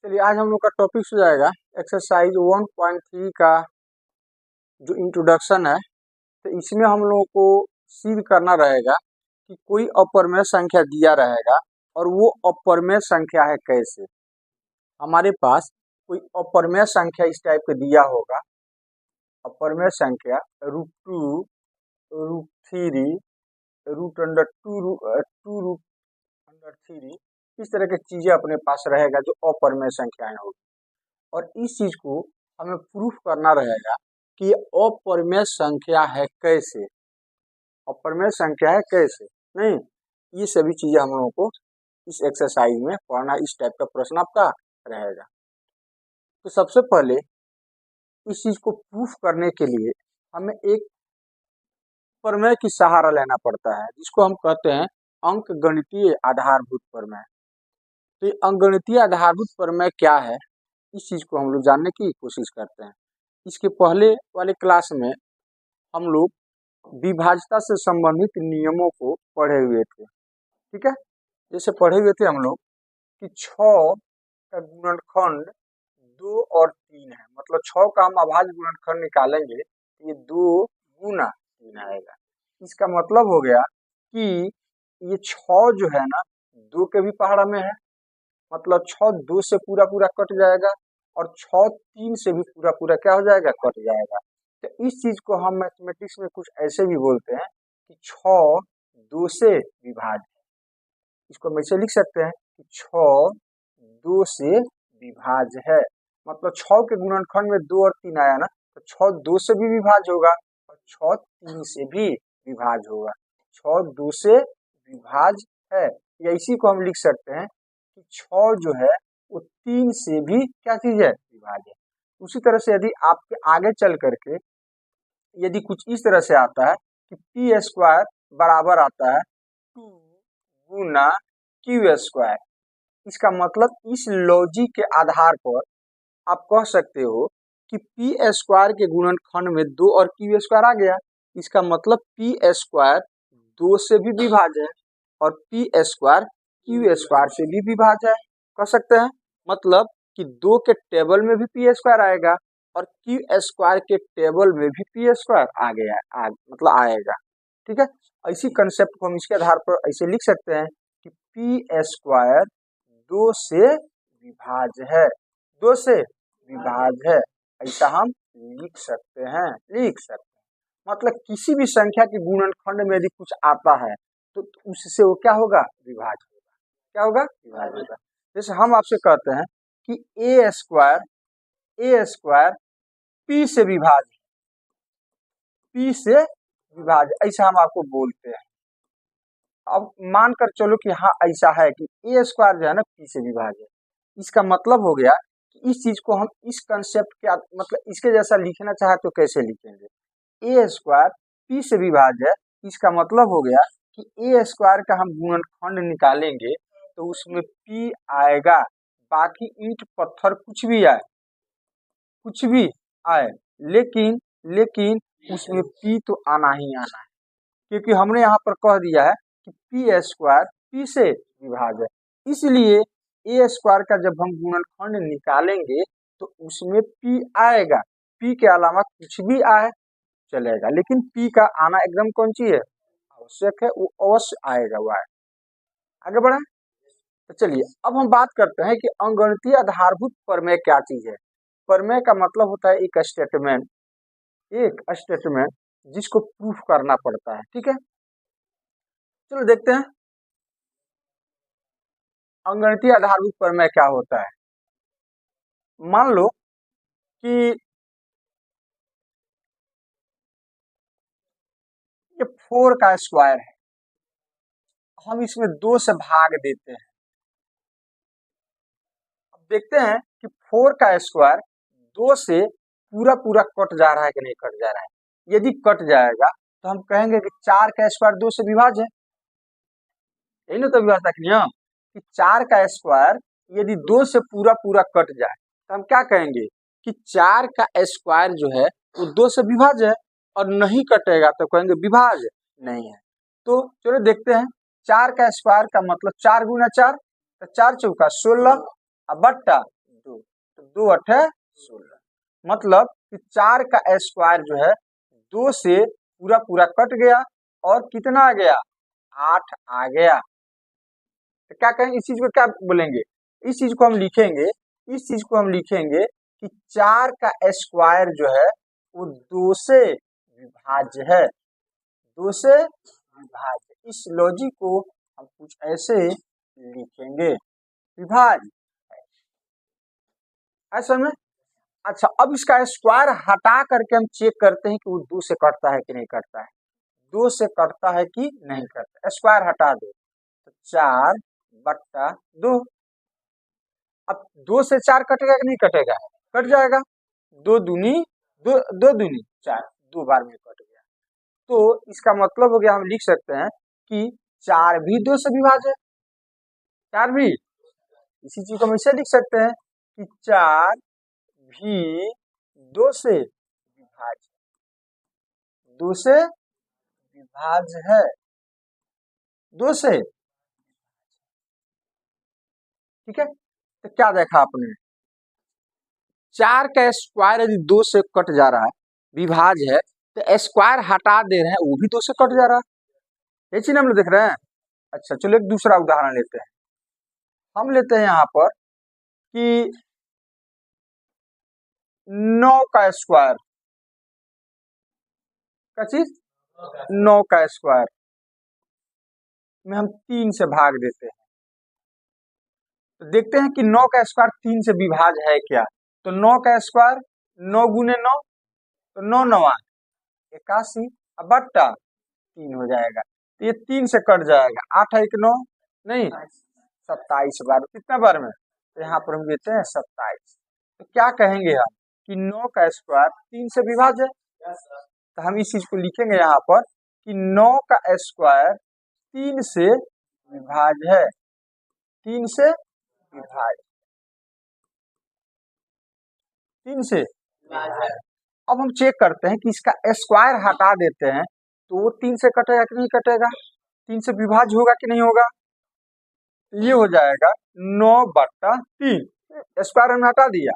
चलिए आज हम लोग का टॉपिक हो जाएगा एक्सरसाइज 1.3 का जो इंट्रोडक्शन है। तो इसमें हम लोगों को सिद्ध करना रहेगा कि कोई अपरिमेय संख्या दिया रहेगा और वो अपरिमेय संख्या है कैसे। हमारे पास कोई अपरिमेय संख्या इस टाइप का दिया होगा, अपरिमेय संख्या √2, √3, √2√3, इस तरह की चीजें अपने पास रहेगा जो अपरिमेय संख्याएं होगी। और इस चीज को हमें प्रूफ करना रहेगा कि ये अपरिमेय संख्या है कैसे, अपरिमेय संख्या है कैसे नहीं। ये सभी चीजें हम लोगों को इस एक्सरसाइज में पढ़ना, इस टाइप का प्रश्न आपका रहेगा। तो सबसे पहले इस चीज को प्रूफ करने के लिए हमें एक प्रमेय की सहारा लेना पड़ता है जिसको हम कहते हैं अंकगणितीय आधारभूत प्रमेय। तो ये अंकगणितीय आधारभूत प्रमेय क्या है, इस चीज को हम लोग जानने की कोशिश करते हैं। इसके पहले वाले क्लास में हम लोग विभाज्यता से संबंधित नियमों को पढ़े हुए थे, ठीक है। जैसे पढ़े हुए थे हम लोग कि 6 का गुणनखंड 2 और 3 है, मतलब 6 का हम अभाज्य गुणनखंड निकालेंगे तो ये 2 गुना 3 आएगा। इसका मतलब हो गया कि ये 6 जो है ना 2 के भी पहाड़ा में है, मतलब 6 2 से पूरा पूरा कट जाएगा और 6 3 से भी पूरा पूरा क्या हो जाएगा, कट जाएगा। तो इस चीज को हम मैथमेटिक्स में कुछ ऐसे भी बोलते हैं कि 6 2 से विभाज्य है। इसको हम ऐसे लिख सकते हैं कि 6 2 से विभाज्य है, मतलब 6 के गुणनखंड में 2 और 3 आया ना, तो 6 2 से भी विभाज्य होगा और 6 3 से भी विभाज्य होगा। 6 2 से विभाज्य है, या इसी को हम लिख सकते हैं कि 6 जो है वो 3 से भी क्या चीज है, विभाज्य है। उसी तरह से यदि आपके आगे चल करके यदि कुछ इस तरह से आता है कि p² बराबर आता है 2 गुना q², इसका मतलब इस लॉजिक के आधार पर आप कह सकते हो कि p² के गुणनखंड में 2 और q² आ गया, इसका मतलब p² 2 से भी विभाज्य है और p² q² से भी विभाज्य है, कह सकते हैं। मतलब कि 2 के टेबल में भी p² आएगा और q² के टेबल में भी p² आ गया, मतलब आएगा, ठीक है। इसी कंसेप्ट को हम इसके आधार पर ऐसे लिख सकते हैं कि p² 2 से विभाज्य है, 2 से विभाज्य है, ऐसा हम लिख सकते हैं, मतलब किसी भी संख्या के गुणनखंड में यदि कुछ आता है तो उससे वो क्या होगा, विभाज्य होगा, क्या होगा, विभाज्य होगा। जैसे हम आपसे कहते हैं कि a² p से विभाज्य, p से विभाज्य, ऐसा हम आपको बोलते हैं। अब मानकर चलो कि हाँ ऐसा है कि a² जो है ना p से विभाज्य है, इसका मतलब हो गया कि इस चीज को हम इस कंसेप्ट के मतलब इसके जैसा लिखना चाहे तो कैसे लिखेंगे, a² p से विभाज्य है, इसका मतलब हो गया कि a² का हम गुणनखंड निकालेंगे तो उसमें p आएगा, बाकी ईंट पत्थर कुछ भी आए, कुछ भी आए, लेकिन उसमें p तो आना ही आना है, क्योंकि हमने यहाँ पर कह दिया है कि p² p से विभाज्य है। इसलिए a² का जब हम गुणनखंड निकालेंगे तो उसमें p आएगा, p के अलावा कुछ भी आए चलेगा, लेकिन p का आना एकदम कौन सी है, आवश्यक है, वो अवश्य आएगा, वो आएगा। आगे बढ़े तो चलिए अब हम बात करते हैं कि अंकगणितीय आधारभूत प्रमेय क्या चीज है। प्रमेय का मतलब होता है एक स्टेटमेंट जिसको प्रूफ करना पड़ता है, ठीक है। चलो देखते हैं अंकगणितीय आधारभूत प्रमेय क्या होता है। मान लो कि ये 4 का स्क्वायर है, हम इसमें 2 से भाग देते हैं। अब देखते हैं कि 4 का स्क्वायर 2 से पूरा पूरा कट जा रहा है कि नहीं कट जा रहा है। यदि कट जाएगा तो हम कहेंगे कि 4 का स्क्वायर 2 से विभाज्य है, यही ना तो विभाज्यता का नियम कि 4 का स्क्वायर यदि 2 से पूरा पूरा कट जाए तो हम क्या कहेंगे कि 4 का स्क्वायर जो है वो 2 से विभाज्य है, और नहीं कटेगा तो कहेंगे विभाज्य नहीं है। तो चलो देखते हैं, 4 का स्क्वायर का मतलब 4 गुना 4, तो 4 चौका 16 बट्टा तो 2 अठे 16, मतलब कि 4 का स्क्वायर जो है 2 से पूरा पूरा कट गया और कितना आ गया, 8 आ गया। तो क्या कहेंगे, इस चीज को क्या बोलेंगे, इस चीज को हम लिखेंगे, इस चीज को हम लिखेंगे कि 4 का स्क्वायर जो है वो 2 से विभाज्य है, 2 से विभाज्य। इस लॉजिक को हम कुछ ऐसे लिखेंगे, विभाज्य ऐसा में। अच्छा, अब इसका स्क्वायर हटा करके हम चेक करते हैं कि वो 2 से कटता है कि नहीं कटता है, 2 से कटता है कि नहीं कटता। स्क्वायर हटा दो तो 4/2। अब 2 से 4 कटेगा कि नहीं कटेगा, कट जाएगा, 2 दूनी 2, 2 दूनी 4, 2 बार में कट गया। तो इसका मतलब हो गया, हम लिख सकते हैं कि 4 भी 2 से विभाज्य है, 4 भी, इसी चीज को हम इसे लिख सकते हैं कि 4 भी 2 से विभाज्य, 2 से विभाज्य है, 2 से, ठीक है। तो क्या देखा आपने, 4 का स्क्वायर यदि 2 से कट जा रहा है, विभाज्य है, तो स्क्वायर हटा दे रहे हैं, वो भी 2 से कट जा रहा है, ये चीज हम लोग देख रहे हैं। अच्छा चलो एक दूसरा उदाहरण लेते हैं, हम लेते हैं यहाँ पर कि 9 का स्क्वायर, क्या चीज, 9 का स्क्वायर में हम 3 से भाग देते हैं, तो देखते हैं कि 9 का स्क्वायर 3 से विभाज्य है क्या। तो 9 का स्क्वायर 9 गुने 9, तो 9 9 81, अब बट्टा 3 हो जाएगा, तो ये 3 से कट जाएगा, 8 1 9, नहीं 27 बार, कितना बार में, तो यहाँ पर हम देते हैं 27। तो क्या कहेंगे हम कि 9 का स्क्वायर 3 से विभाज्य है, तो हम इस चीज को लिखेंगे यहाँ पर कि 9 का स्क्वायर 3 से विभाज्य है, 3 से विभाज्य, 3 से। अब हम चेक करते हैं कि इसका स्क्वायर हटा देते हैं तो वो 3 से कटेगा कि नहीं कटेगा, 3 से विभाज्य होगा कि नहीं होगा, ये हो जाएगा 9/3, स्क्वायर हमने हटा दिया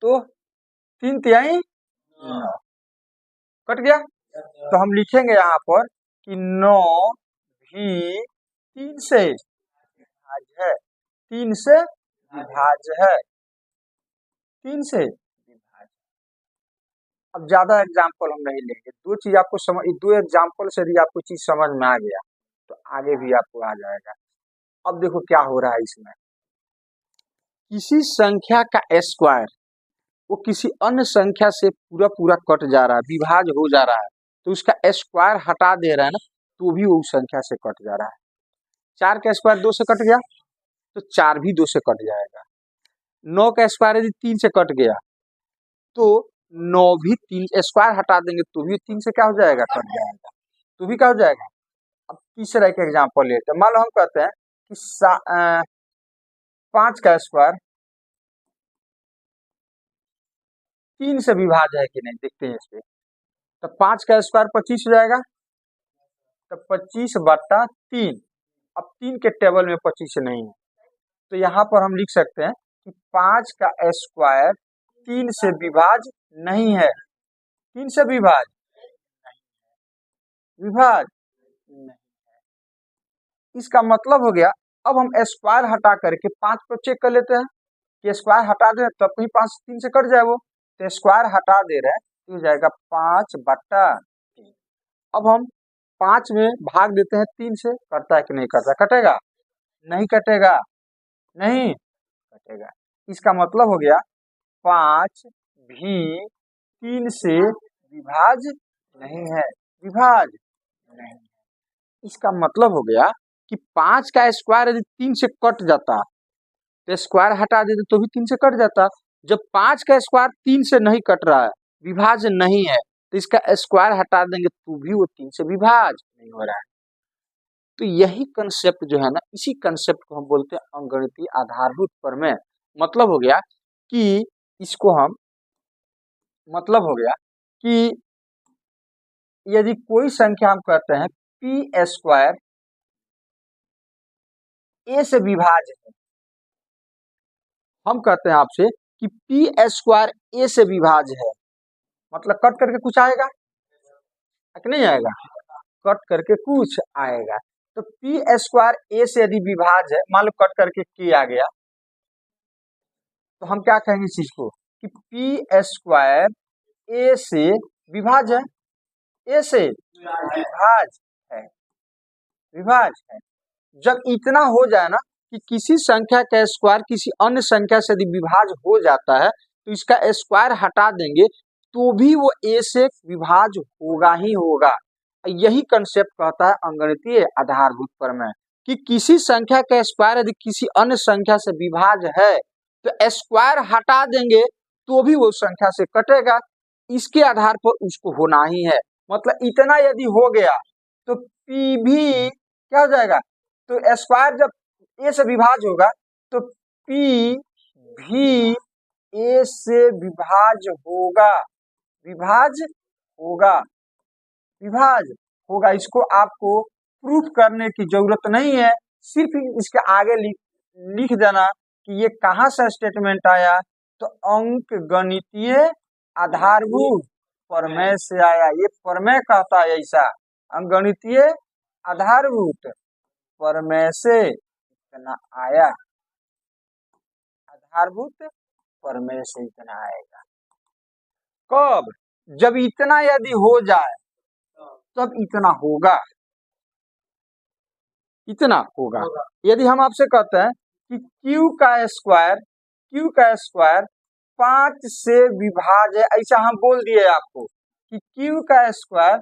तो 3 तिहाई 9 कट गया। तो हम लिखेंगे यहाँ पर कि 9 भी 3 से विभाज्य है, 3 से विभाज्य है, 3 से विभाज्य। अब ज्यादा एग्जाम्पल हम नहीं लेंगे, दो चीज आपको समझ, दो एग्जाम्पल से भी आपको चीज समझ में आ गया तो आगे भी आपको आ जाएगा। अब देखो क्या हो रहा है इसमें, किसी संख्या का स्क्वायर वो किसी अन्य संख्या से पूरा पूरा कट जा रहा है, विभाज्य हो जा रहा है, तो उसका स्क्वायर हटा दे रहा है ना, तो भी वो संख्या से कट जा रहा है। 4 का स्क्वायर 2 से कट गया तो 4 भी 2 से कट जाएगा, 9 का स्क्वायर यदि 3 से कट गया तो 9 भी 3, स्क्वायर हटा देंगे तो भी 3 से क्या हो जाएगा, कट जाएगा, तो भी क्या हो जाएगा। अब तीसरा एक एग्जाम्पल लेते हैं, मान लो हम कहते हैं कि 5 का स्क्वायर 3 से विभाज्य है कि नहीं, देखते हैं इसपे। तो 5 का स्क्वायर 25 हो जाएगा, तो 25/3, अब 3 के टेबल में 25 नहीं है, तो यहाँ पर हम लिख सकते हैं कि 5 का स्क्वायर 3 से विभाज्य नहीं है, 3 से विभाज्य, विभाज्य नहीं है। इसका मतलब हो गया, अब हम स्क्वायर हटा करके 5 को चेक कर लेते हैं कि स्क्वायर हटा दे तब भी 5 3 से कट जाए वो, तो स्क्वायर हटा दे रहे हैं तो हो जाएगा 5/3। अब हम 5 में भाग देते हैं 3 से, कटता है कि नहीं कटता, कटेगा, नहीं कटेगा, नहीं कटेगा। इसका मतलब हो गया 5 भी 3 से विभाज्य नहीं है, विभाज्य नहीं है। इसका मतलब हो गया कि 5 का स्क्वायर यदि 3 से कट जाता तो स्क्वायर हटा देते तो भी 3 से कट जाता, जब 5 का स्क्वायर 3 से नहीं कट रहा है, विभाज्य नहीं है, तो इसका स्क्वायर हटा देंगे तो भी वो 3 से विभाज्य नहीं हो रहा है। तो यही कंसेप्ट जो है ना, इसी कंसेप्ट को हम बोलते हैं अंकगणितीय आधारभूत प्रमेय। मतलब हो गया कि इसको हम, मतलब हो गया कि यदि कोई संख्या हम कहते हैं पी स्क्वायर ए से विभाज्य है, हम कहते हैं आपसे कि पी स्क्वायर ए से विभाज्य है, मतलब कट करके कुछ आएगा कि नहीं आएगा, कट करके कुछ आएगा। तो पी स्क्वायर ए से यदि विभाज्य है, मान लो कट करके के आ गया, तो हम क्या कहेंगे इस चीज को कि पी स्क्वायर ए से विभाज्य है, ए से विभाज्य है, विभाज्य है। जब इतना हो जाए ना कि किसी संख्या का स्क्वायर किसी अन्य संख्या से यदि विभाज्य हो जाता है तो इसका स्क्वायर हटा देंगे तो भी वो ए से विभाज्य होगा ही होगा। यही कंसेप्ट कहता है अंगणितीय आधारभूत प्रमेय कि किसी संख्या का स्क्वायर यदि किसी अन्य संख्या से विभाज्य है तो स्क्वायर हटा देंगे तो भी वो संख्या से कटेगा, इसके आधार पर उसको होना ही है। मतलब इतना यदि हो गया तो पी भी क्या हो जाएगा, तो स्क्वायर जब ए से विभाज्य होगा तो पी भी ए से विभाज्य होगा, विभाज्य होगा, विभाज्य होगा। इसको आपको प्रूफ करने की जरूरत नहीं है, सिर्फ इसके आगे लिख देना कि ये कहाँ से स्टेटमेंट आया, तो अंक गणितीय आधारभूत प्रमेय से आया। ये प्रमेय कहता है ऐसा, अंक गणितीय आधारभूत प्रमेय से इतना आया, आधारभूत प्रमेय से इतना आएगा। कब, जब इतना यदि हो जाए तब इतना होगा, इतना होगा। यदि हम आपसे कहते हैं कि Q का स्क्वायर 5 से विभाज्य है, ऐसा हम बोल दिए आपको कि Q का स्क्वायर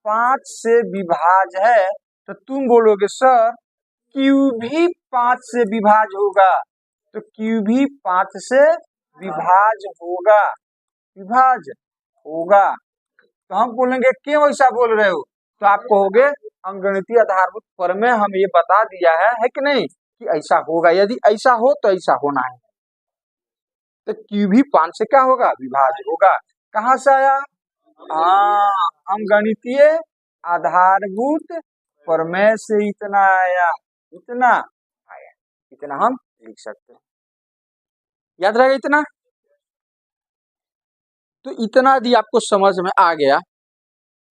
5 से विभाज्य है, तो तुम बोलोगे सर Q भी 5 से विभाज्य होगा, तो Q भी 5 से विभाज्य होगा, विभाज्य होगा। तो हम बोलेंगे क्यों ऐसा बोल रहे हो, तो आप कहोगे अंकगणितीय आधारभूत प्रमेय हम ये बता दिया है कि नहीं कि ऐसा होगा, यदि ऐसा हो तो ऐसा होना है। तो Q भी 5 से क्या होगा, विभाज्य होगा। कहाँ से आया, अंकगणितीय आधारभूत प्रमेय से इतना आया, इतना आया, इतना हम लिख सकते हैं, याद रहेगा इतना। तो इतना यदि आपको समझ में आ गया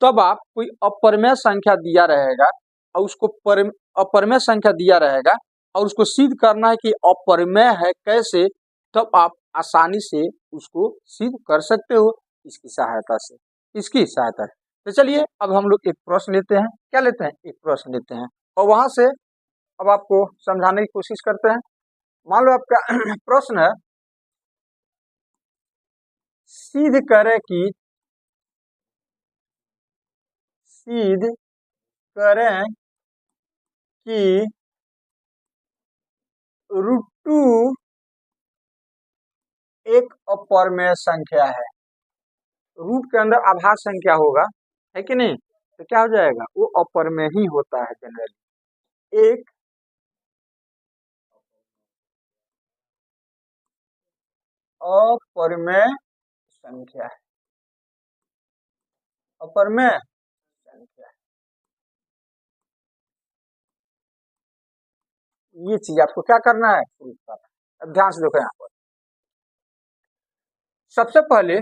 तब आप कोई अपरमेय संख्या दिया रहेगा और उसको अपरमेय संख्या दिया रहेगा और उसको सिद्ध करना है कि अपरमेय है कैसे, तब आप आसानी से उसको सिद्ध कर सकते हो इसकी सहायता से, इसकी सहायता से। तो चलिए अब हम लोग एक प्रश्न लेते हैं, क्या लेते हैं, एक प्रश्न लेते हैं और वहां से अब आपको समझाने की कोशिश करते हैं। मान लो आपका प्रश्न है, सिद्ध करें कि सिद्ध करें कि √2 एक अपरमेय संख्या है। रूट के अंदर आभाज्य संख्या होगा, है कि नहीं, तो क्या हो जाएगा, वो अपरमेय ही होता है जनरली। एक अपरमेय संख्या है, अपरमेय संख्या है। ये चीज आपको क्या करना है, प्रूफ करना है। अब ध्यान से देखो यहाँ पर, सबसे पहले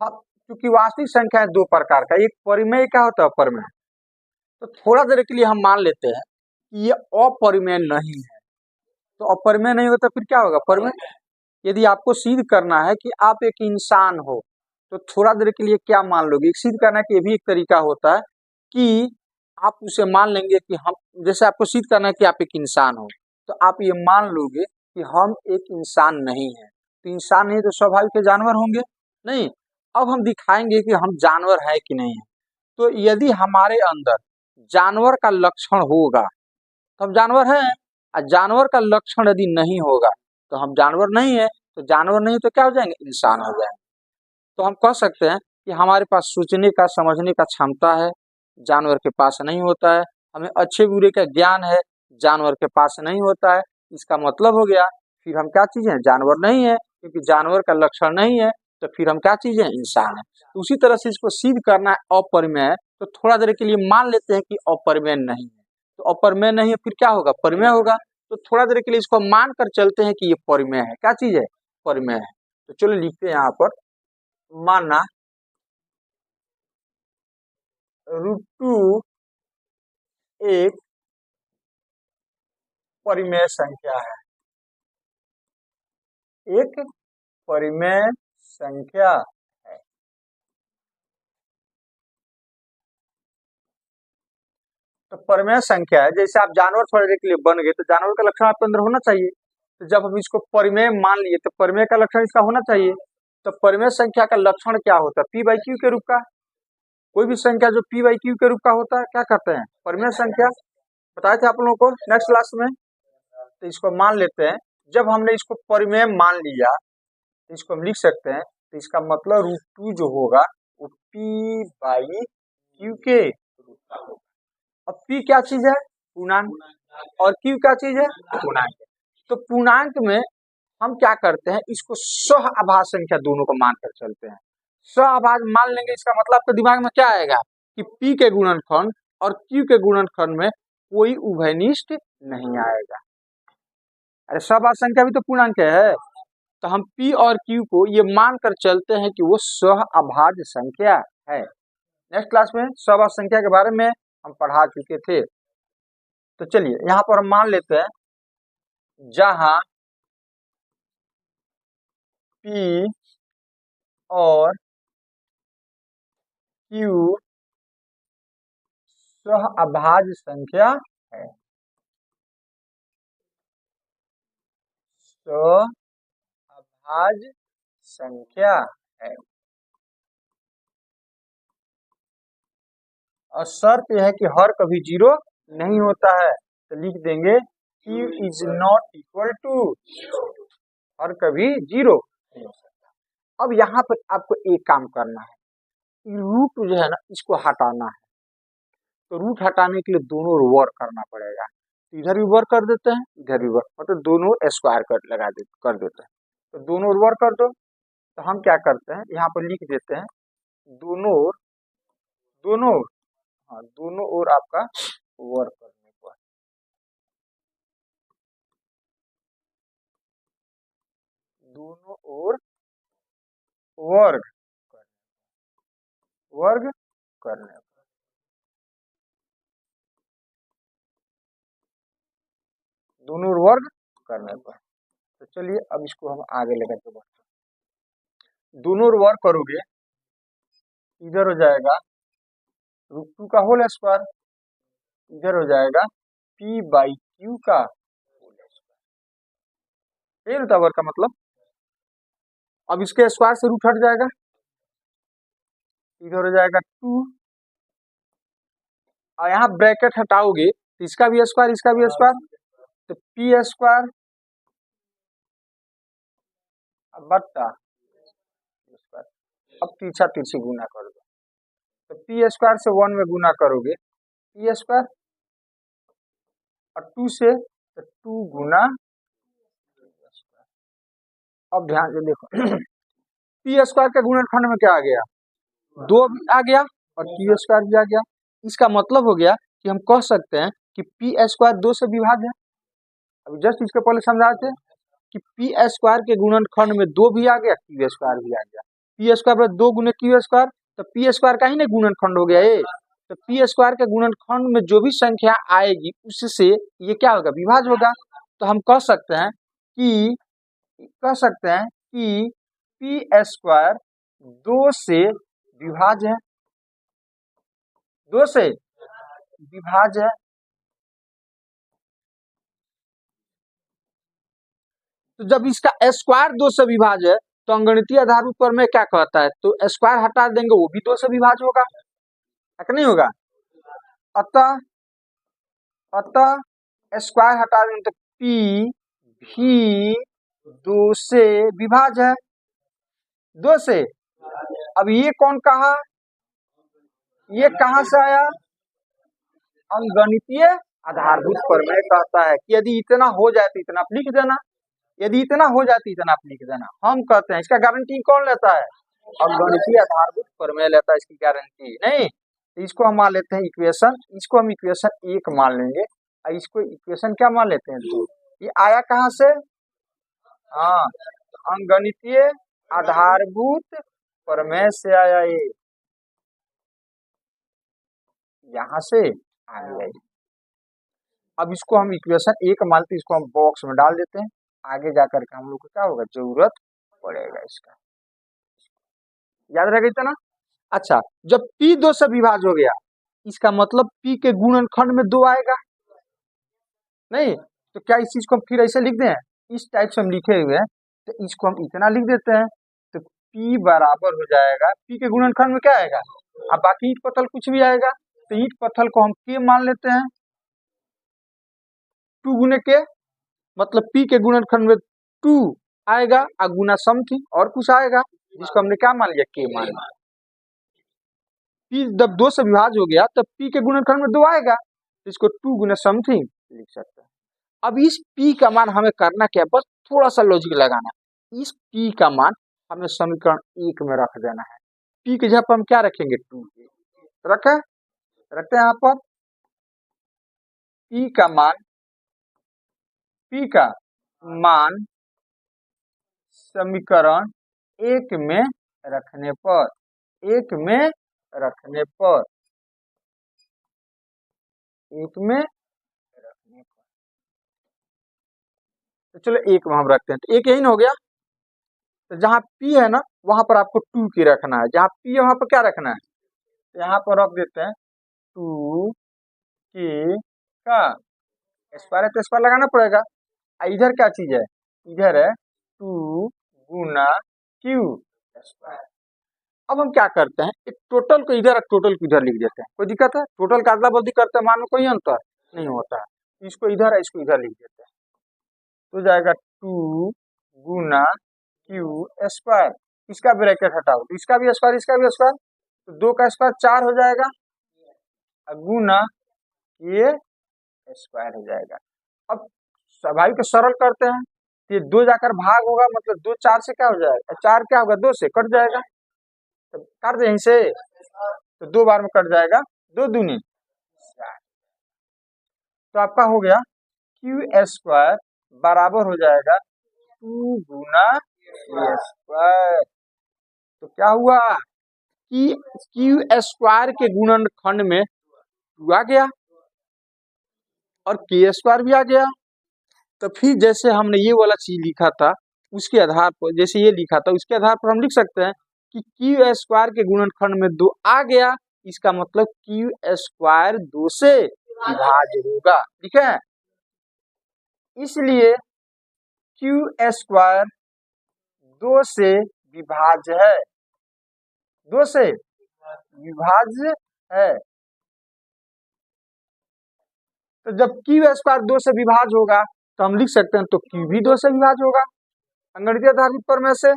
क्योंकि वास्तविक संख्या है दो प्रकार का, एक परिमेय क्या होता है, अपरमेय। तो थोड़ा देर के लिए हम मान लेते हैं कि ये अपरिमेय नहीं है, तो अपरिमेय नहीं होता फिर क्या होगा, परिमेय। यदि आपको सिद्ध करना है कि आप एक इंसान हो तो थोड़ा देर के लिए क्या मान लोगे, सिद्ध करने का ये भी एक तरीका होता है कि आप उसे मान लेंगे कि हम, जैसे आपको सिद्ध करना है कि आप एक इंसान हो तो आप ये मान लोगे कि हम एक इंसान नहीं है, तो इंसान नहीं तो स्वाभाविक जानवर होंगे नहीं। अब हम दिखाएंगे कि हम जानवर है कि नहीं है। तो यदि हमारे अंदर जानवर का लक्षण होगा तो हम जानवर हैं, और जानवर का लक्षण यदि नहीं होगा तो हम जानवर नहीं है, तो जानवर नहीं तो क्या हो जाएंगे, इंसान हो जाएंगे। तो हम कह सकते हैं कि हमारे पास सोचने का समझने का क्षमता है, जानवर के पास नहीं होता है। हमें अच्छे बुरे का ज्ञान है, जानवर के पास नहीं होता है। इसका मतलब हो गया फिर हम क्या चीज हैं, जानवर नहीं है, क्योंकि जानवर का लक्षण नहीं है तो फिर हम क्या चीज हैं, इंसान है। तो उसी तरह से इसको सिद्ध करना है अपरिमेय, तो थोड़ा देर के लिए मान लेते हैं कि अपरिमेय नहीं है, तो अपरिमेय नहीं है फिर क्या होगा, परिमेय होगा। तो थोड़ा देर के लिए इसको मान कर चलते हैं कि ये परिमेय है। क्या चीज है? परिमेय है। तो चलो लिखते हैं यहाँ पर, माना √2 एक परिमेय संख्या है, एक परिमेय संख्या है। तो परिमेय संख्या है, जैसे आप जानवर थोड़ी देर के लिए बन गए तो जानवर का लक्षण आपके अंदर होना चाहिए। तो जब हम इसको परिमेय मान लिए तो परिमेय का लक्षण इसका होना चाहिए। तो परिमेय संख्या का लक्षण क्या होता है? p/q के रूप का। कोई भी संख्या जो p/q के रूप का होता है क्या कहते हैं? परिमेय संख्या। बताए थे आप लोगों को नेक्स्ट क्लास में। तो इसको मान लेते हैं, जब हमने इसको परिमेय मान लिया तो इसको हम लिख सकते हैं। तो इसका मतलब √2 जो होगा वो p/q के रूप का होगा। अब p क्या चीज है? पूर्णांक। और q क्या चीज है? पूर्णांक। तो पूर्णांक में हम क्या करते हैं, इसको सहअभाज्य संख्या दोनों को मानकर चलते हैं। सहअभाज्य मान लेंगे, इसका मतलब आपके दिमाग में क्या आएगा कि p के गुणनखंड और q के गुणनखंड में कोई उभयनिष्ठ नहीं आएगा। अरे सहअभाज्य संख्या भी तो पूर्णांक है। तो हम p और q को ये मानकर चलते हैं कि वो सहअभाज्य संख्या है। नेक्स्ट क्लास में सहअभाज्य संख्या के बारे में हम पढ़ा चुके थे। तो चलिए यहाँ पर हम मान लेते हैं, जहां p और q सहअभाज्य संख्या है। सहअभाज्य संख्या है और शर्त यह है कि हर कभी 0 नहीं होता है। तो लिख देंगे q is not equal to, हर कभी 0 नहीं हो सकता। अब यहाँ पर आपको एक काम करना है, रूट जो है ना इसको हटाना है। तो रूट हटाने के लिए दोनों ओर वर्क करना पड़ेगा। तो इधर भी वर्क कर देते हैं, इधर भी वर्क, मतलब दोनों स्क्वायर कर देते हैं। तो दोनों ओर वर्क कर दो। तो हम क्या करते हैं, यहाँ पर लिख देते हैं दोनों ओर, हाँ दोनों ओर आपका वर्क करने पर, दोनों ओर वर्ग करने पर, दोनों ओर वर्ग करने पर। तो चलिए अब इसको हम आगे लेकर के बढ़ते हैं। दोनों ओर वर्ग करोगे, इधर हो जाएगा √2 का होल स्क्वायर, इधर हो जाएगा p/q का होल स्क्वायर। ये होता वर्ग का मतलब। अब इसके स्क्वायर से रूट हट जाएगा, इधर हो जाएगा 2 और यहाँ ब्रैकेट हटाओगे तो इसका भी स्क्वायर, इसका भी स्क्वायर, तो p स्क्वायर बट्टा स्क्वायर। अब पीछा तिरछी गुना कर दो, तो p स्क्वायर से 1 में गुना करोगे p स्क्वायर और 2 से तो 2 गुना। अब ध्यान से देखो p स्क्वायर के गुणनखंड में क्या आ गया? 2 भी आ गया और q स्क्वायर भी आ गया। इसका मतलब हो गया कि हम कह सकते हैं कि p स्क्वायर 2 से विभाज्य है। अभी जस्ट इसके पहले समझाए थे कि p स्क्वायर के गुणनखंड में 2 भी आ गया, q स्क्वायर भी आ गया। p स्क्वायर पर 2 गुने q स्क्वायर, तो p स्क्वायर का ही ना गुणनखंड हो गया ये। तो p स्क्वायर के गुणनखंड में जो भी संख्या आएगी उससे ये क्या होगा? विभाज्य होगा। तो हम कह सकते हैं कि p स्क्वायर 2 से विभाज्य है, 2 से विभाज्य है। तो जब इसका स्क्वायर 2 से विभाज्य है तो अंगणितीय आधार पर में क्या कहता है, तो स्क्वायर हटा देंगे वो भी 2 से विभाज्य होगा, है नहीं होगा? अतः स्क्वायर हटा देंगे तो p भी 2 से विभाज्य है, 2 से। अब ये कौन कहा, ये कहां से आया? अंगणितीय आधारभूत प्रमेय कहता है कि यदि इतना हो जाए तो इतना आप लिख देना, यदि इतना हो जाए तो इतना आप लिख देना। हम कहते हैं इसका गारंटी कौन लेता है? अंगणितीय आधारभूत प्रमेय लेता है इसकी गारंटी। नहीं, इसको हम मान लेते हैं इक्वेशन, इसको हम इक्वेशन 1 मान लेंगे और इसको इक्वेशन क्या मान लेते हैं? 2। ये आया कहाँ से? हाँ, अंकगणितीय आधारभूत प्रमेय से आया, ये यहाँ से आ गया ये। अब इसको हम इक्वेशन एक मानते, इसको हम बॉक्स में डाल देते हैं, आगे जाकर के हम लोग को क्या होगा, जरूरत पड़ेगा इसका। याद रहेगा इतना? अच्छा, जब P 2 से विभाज्य हो गया, इसका मतलब P के गुणनखंड में 2 आएगा नहीं? तो क्या इस चीज को हम फिर ऐसे लिख दें, इस टाइप से हम लिखे हुए हैं, तो इसको हम इतना लिख देते हैं, तो P बराबर हो जाएगा, P के गुणनखंड में क्या आएगा, अब बाकी ईंट पत्थर कुछ भी आएगा, तो ईंट पत्थर को हम K मान लेते हैं, 2 गुने K, मतलब P के गुणनखंड में 2 आएगा और गुना समथिंग और कुछ आएगा, जिसको हमने क्या मान लिया, K मान लिया। P जब 2 से विभाज्य हो गया तब P के गुणनखंड में 2 आएगा, इसको 2 गुना समथिंग लिख सकते हैं। अब इस P का मान हमें करना क्या, बस थोड़ा सा लॉजिक लगाना है। इस P का मान हमें समीकरण 1 में रख देना है। P के जगह पर हम क्या रखेंगे, 2 रखते हैं यहाँ पर। P का मान समीकरण 1 में रखने पर, तो चलो 1 में हम रखते हैं, तो 1 यही ना हो गया। तो जहाँ P है ना वहां पर आपको 2 की रखना है, जहाँ P है वहां पर क्या रखना है, तो यहाँ पर रख देते हैं 2 की का स्क्वायर है, तो स्क्वायर लगाना पड़ेगा। इधर क्या चीज है, इधर है 2 गुना Q स्क्वायर। अब हम क्या करते हैं, एक टोटल को इधर टोटल को इधर लिख देते हैं, कोई दिक्कत है? टोटल का अदला बदली करते हैं, मान में कोई अंतर नहीं होता है, इसको इधर है इसको इधर लिख देते हैं, तो जाएगा 2 गुना Q स्क्वायर। इसका ब्रैकेट हटाओ, तो इसका भी स्क्वायर इसका भी स्क्वायर, तो 2 का स्क्वायर 4 हो जाएगा, गुना ये स्क्वायर हो जाएगा। अब स्वाभाविक सरल करते हैं, ये 2 जाकर भाग होगा, मतलब 2 4 से क्या हो जाएगा, 4 क्या होगा, 2 से कट जाएगा, तो कर दे यहीं से, तो 2 बार में कट जाएगा, 2 दूनी 4। तो आपका हो गया Q स्क्वायर बराबर हो जाएगा 2 गुना Q स्क्वायर। तो क्या हुआ कि Q स्क्वायर के गुणनखंड में 2 आ गया और K स्क्वायर भी आ गया। तो फिर जैसे हमने ये वाला चीज लिखा था उसके आधार पर, जैसे ये लिखा था उसके आधार पर हम लिख सकते हैं कि Q स्क्वायर के गुणनखंड में 2 आ गया, इसका मतलब Q स्क्वायर 2 से विभाज्य होगा, ठीक है? इसलिए Q स्क्वायर 2 से विभाज्य है, 2 से विभाज्य है। तो जब Q स्क्वायर 2 से विभाज्य होगा तो हम लिख सकते हैं, तो Q भी 2 से विभाज्य होगा अंगणितीय आधारभूत प्रमेय से।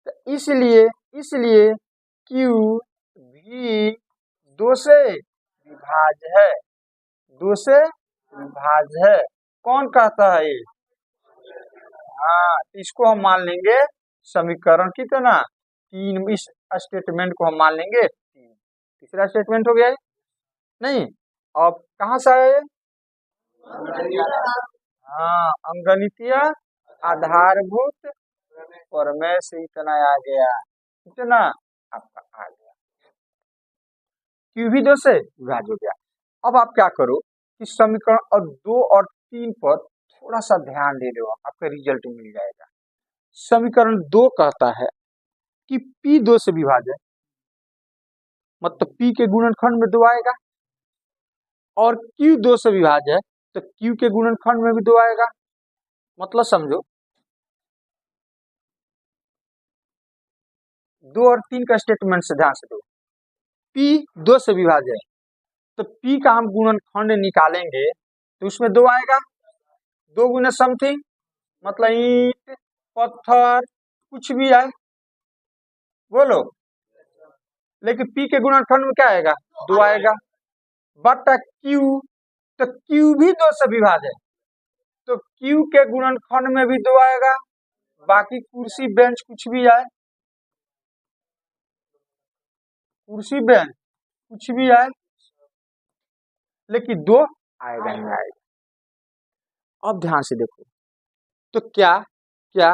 तो इसलिए Q भी 2 से विभाज्य है, 2 से विभाज्य है। कौन कहता है ये? हाँ, इसको हम मान लेंगे समीकरण कितना, 3। इस स्टेटमेंट को हम मान लेंगे 3। तीसरा स्टेटमेंट हो गया है नहीं? अब कहाँ से आया ये? हाँ, अंगणितीय आधारभूत प्रमेय से इतना आ गया, इतना आपका आ गया, Q भी 2 से विभाज्य हो गया। अब आप क्या करो कि समीकरण और 2 और 3 पर थोड़ा सा ध्यान दे दो, आपका रिजल्ट मिल जाएगा। समीकरण 2 कहता है कि P 2 से विभाज्य है, मतलब P के गुणनखंड में 2 आएगा, और Q 2 से विभाज्य है तो Q के गुणनखंड में भी 2 आएगा। मतलब समझो 2 और 3 का स्टेटमेंट से ध्यान से दो। P 2 से विभाज्य है तो P का हम गुणनखंड निकालेंगे तो उसमें 2 आएगा, 2 गुना समथिंग, मतलब ईंट पत्थर कुछ भी आए बोलो, लेकिन P के गुणनखंड में क्या आएगा, 2 आएगा, बटा Q, तो Q भी 2 से विभाज्य है तो Q के गुणनखंड में भी 2 आएगा, बाकी कुर्सी बेंच कुछ भी आए, कुर्सी बेंच कुछ भी आए, लेकिन 2 आएगा नहीं आएगा। अब ध्यान से देखो, तो क्या क्या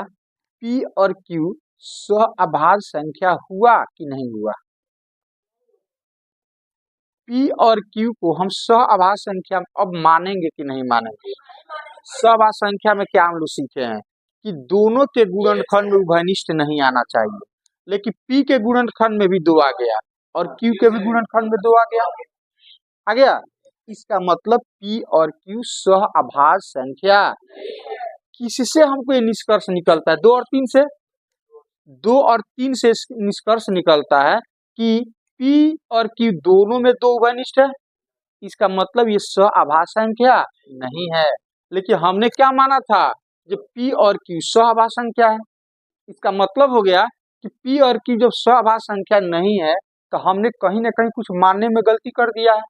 P और Q सहअभाज्य संख्या हुआ कि नहीं हुआ? P और Q को हम सहअभाज्य संख्या अब मानेंगे कि नहीं मानेंगे? सहअभाज्य संख्या में क्या हम लोग सीखे हैं कि दोनों के गुणनखंड में उभयनिष्ठ नहीं आना चाहिए, लेकिन P के गुणनखंड में भी 2 आ गया और Q के भी गुणनखंड में 2 आ गया। आ गया? इसका मतलब P और Q सहअभाज्य संख्या। किससे हमको ये निष्कर्ष निकलता है? 2 और 3 से। 2 और 3 से निष्कर्ष निकलता है कि P और Q दोनों में 2 उभयनिष्ठ है। इसका मतलब ये सहअभाज्य संख्या नहीं है। लेकिन हमने क्या माना था? जब P और Q सहअभाज्य संख्या है, इसका मतलब हो गया कि P और Q जब सहअभाज्य संख्या नहीं है तो हमने कहीं ना कहीं कुछ मानने में गलती कर दिया है।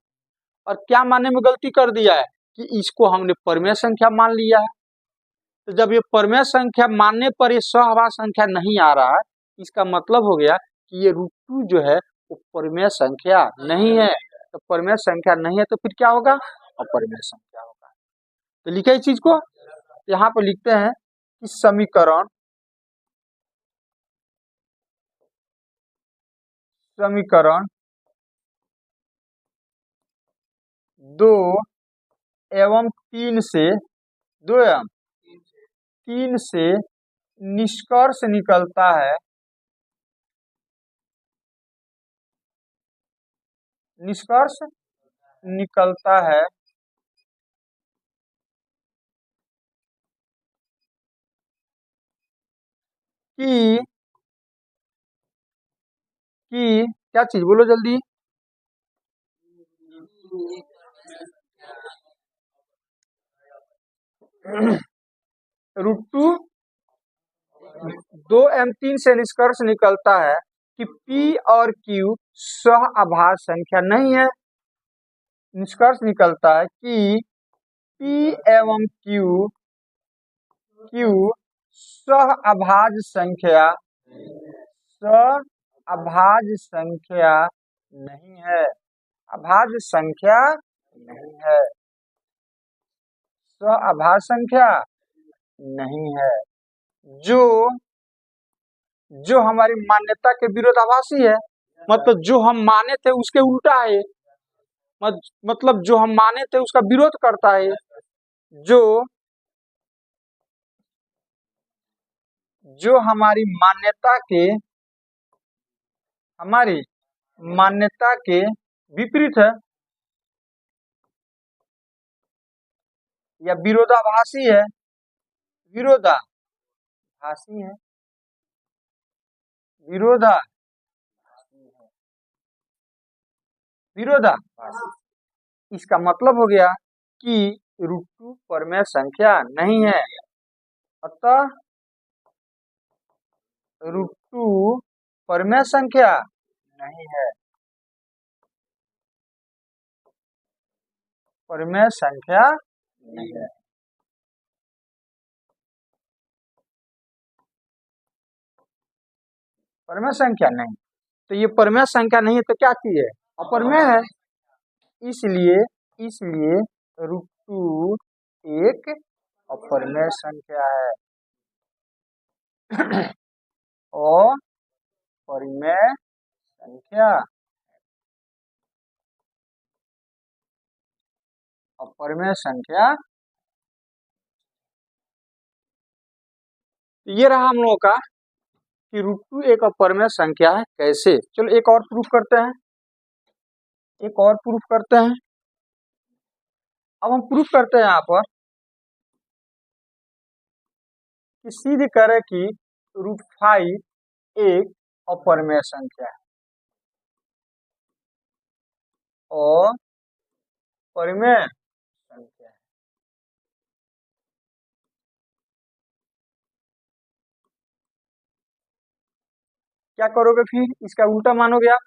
और क्या मानने में गलती कर दिया है कि इसको हमने परिमेय संख्या मान लिया है। तो जब ये परिमेय संख्या मानने पर ये सहअभाज्य संख्या नहीं आ रहा है, इसका मतलब हो गया कि ये √2 जो है वो परिमेय संख्या नहीं है। तो परिमेय संख्या नहीं है तो फिर क्या होगा? अपरिमेय संख्या होगा। तो लिखे इस चीज को, यहाँ पर लिखते हैं कि समीकरण समीकरण 2 एवं 3 से 2 एवं 3 से निष्कर्ष निकलता है कि क्या चीज बोलो जल्दी? √2 2 एवं 3 से निष्कर्ष निकलता है कि P और Q सहअभाज्य संख्या नहीं है। निष्कर्ष निकलता है कि P एवं Q सहअभाज्य संख्या नहीं है। अभाज्य संख्या नहीं है। सहअभाज्य संख्या नहीं है। जो हमारी मान्यता के विरोधाभासी है, मतलब जो हम माने थे उसके उल्टा है। मतलब जो हम माने थे उसका विरोध करता है। जो जो हमारी मान्यता के विपरीत है या विरोधाभासी है। विरोधाभासी है। विरोधाभासी। इसका मतलब हो गया कि √2 परिमेय संख्या नहीं है। अतः √2 परिमेय संख्या नहीं है। परिमेय संख्या नहीं है। परिमेय संख्या नहीं, तो ये परिमेय संख्या नहीं है तो क्या चीज है? अपरिमेय है। इसलिए इसलिए √2 एक अपरिमेय संख्या है। और परिमेय संख्या अपरिमेय संख्या। ये रहा हम लोगों का कि √2 एक अपरिमेय संख्या है। कैसे? चलो एक और प्रूफ करते हैं। अब हम प्रूफ करते हैं यहाँ पर कि सिद्ध करें कि √5 एक अपरिमेय संख्या है और परिमेय संख्या है। क्या करोगे फिर? इसका उल्टा मानोगे आप।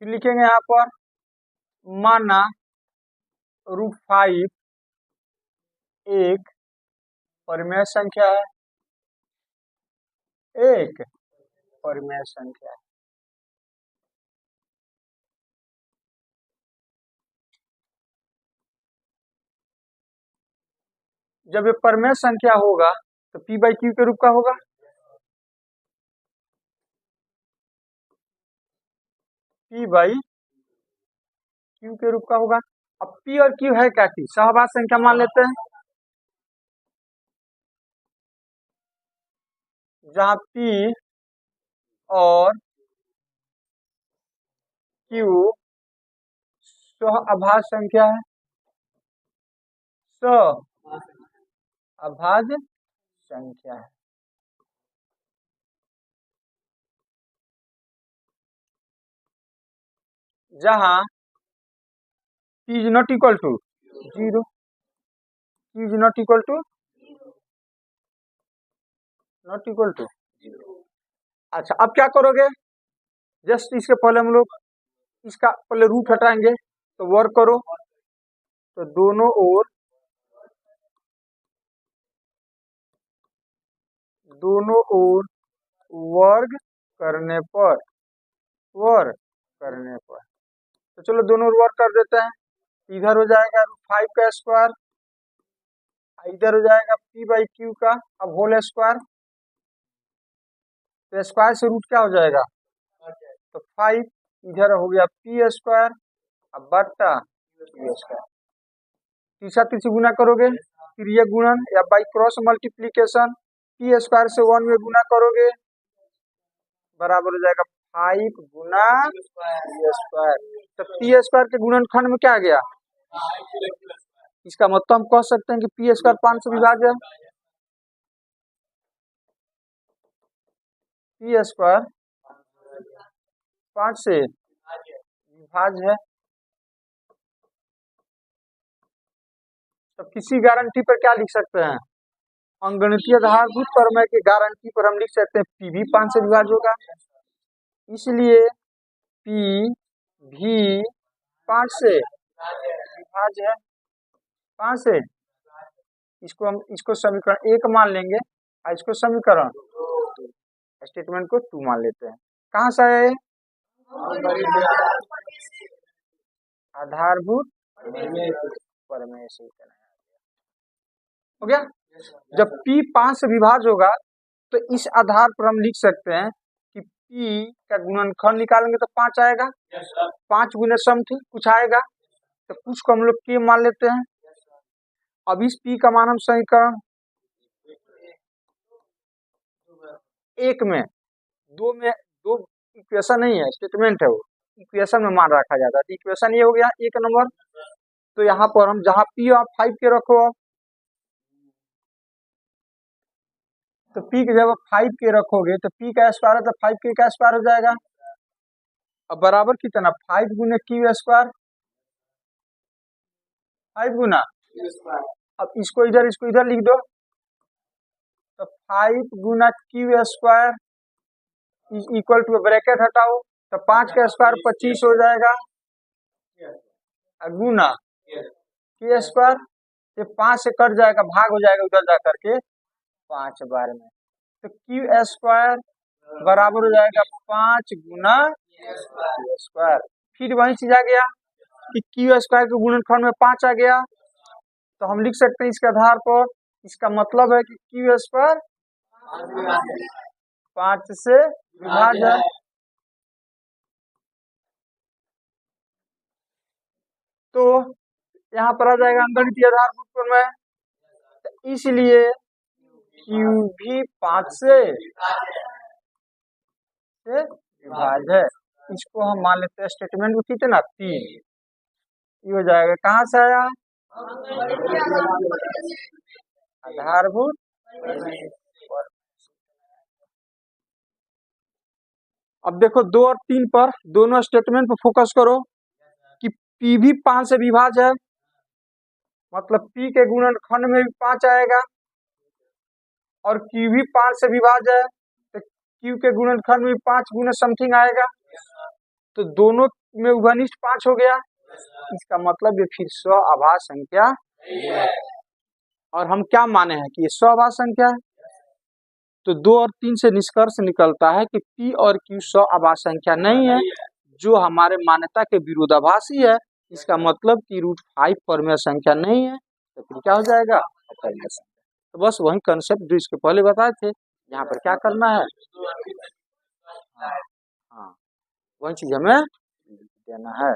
फिर लिखेंगे यहाँ पर माना √5 एक परिमेय संख्या है। एक परिमेय संख्या है। जब ये परमेय संख्या होगा तो p बाई क्यू के रूप का होगा। p बाई क्यू के रूप का होगा। अब p और q है क्या चीज? सहवास संख्या मान लेते हैं, जहां p और q सहअभाज्य संख्या है, सहअभाज्य संख्या है। जहां p is not equal to 0, p is not equal to अच्छा, अब क्या करोगे? जस्ट इसके पहले हम लोग इसका पहले रूट हटाएंगे, तो वर्क करो, तो दोनों ओर वर्ग करने पर तो चलो दोनों ओर वर्ग कर देते हैं। इधर हो जाएगा √5 का स्क्वायर, इधर हो जाएगा p बाई क्यू का अब होल स्क्वायर, तो स्क्वायर से रूट क्या हो जाएगा? तो 5, इधर हो गया p स्क्वायर अब बट्टा q स्क्वायर। तीसरा तीसरी गुना करोगे, फिर ये गुणन या by cross multiplication p square से 1 में गुना करोगे, बराबर हो जाएगा 5 गुना p स्क्वायर। तो p स्क्वायर के गुणनखंड में क्या आ गया? इसका मतलब हम कह सकते हैं कि p स्क्वायर 5 से विभाज्य है। p स्क्वायर 5 से विभाज्य है। तो किसी गारंटी पर क्या लिख सकते हैं? अंगणितीय आधारभूत प्रमेय की गारंटी पर हम लिख सकते हैं p भी 5 से विभाज्य होगा, इसलिए p भी 5 से विभाज्य है। 5 से इसको समीकरण 1 मान लेंगे और इसको समीकरण स्टेटमेंट को 2 मान लेते हैं। कहाँ से है? आधारभूत प्रमेय से हो गया। जब p 5 से विभाज्य होगा तो इस आधार पर हम लिख सकते हैं कि p का गुणनखंड निकालेंगे तो 5 आएगा, 5 गुने समथिंग कुछ आएगा, तो कुछ को हम लोग k मान लेते हैं। अब इस p का मान हम समीकरण 1 में 2 इक्वेशन नहीं है, स्टेटमेंट है, वो इक्वेशन में मान रखा जाता है। इक्वेशन ये हो गया 1 नंबर। तो यहाँ पर हम जहाँ p आप 5 के रखो, तो p के जब 5 के रखोगे तो p का स्क्वायर है तो 5 k का स्क्वायर हो जाएगा। अब बराबर कितना? 5 गुने q स्क्वायर, 5 गुना। अब इसको इधर लिख दो, तो 5 गुना q square is equal to, bracket हटाओ, तो 5 का स्क्वायर 25 हो जाएगा, गुना k स्क्वायर, ये 5 से कट जाएगा, भाग हो जाएगा उधर जा करके 5 बार में, तो q स्क्वायर बराबर हो जाएगा 5 गुना स्क्वायर। फिर वही चीज आ गया कि q स्क्वायर के गुणनखंड में 5 आ गया, तो हम लिख सकते हैं इसके आधार पर, इसका मतलब है कि q स्क्वायर 5 से विभाज्य है। तो यहाँ पर आ जाएगा अंगणितीय आधारभूत प्रमेय, तो इसलिए q भी 5 से विभाज्य है। इसको हम मान लेते हैं स्टेटमेंट में कितना 3, ये हो जाएगा। कहाँ से आया? आधारभूत। अब देखो 2 और 3 पर दोनों स्टेटमेंट पर फोकस करो कि p भी 5 से विभाज्य है, मतलब p के गुणनखंड में भी 5 आएगा, और q भी 5 से विभाज्य है, तो q के गुणनखंड में 5 गुना समथिंग आएगा, तो दोनों में उभयनिष्ठ 5 हो गया। इसका मतलब ये फिर सहअभाज्य संख्या है, और हम क्या माने हैं कि ये सहअभाज्य संख्या है। तो 2 और 3 से निष्कर्ष निकलता है कि p और q सहअभाज्य संख्या नहीं है, जो हमारे मान्यता के विरोधाभासी है। इसका मतलब कि √5 परमेय संख्या नहीं है, तो फिर क्या हो जाएगा? अपर्मेय संख्या। तो बस वही कंसेप्ट जो इसके पहले बताए थे, यहाँ पर क्या करना है, हाँ हाँ वही चीज हमें देना है।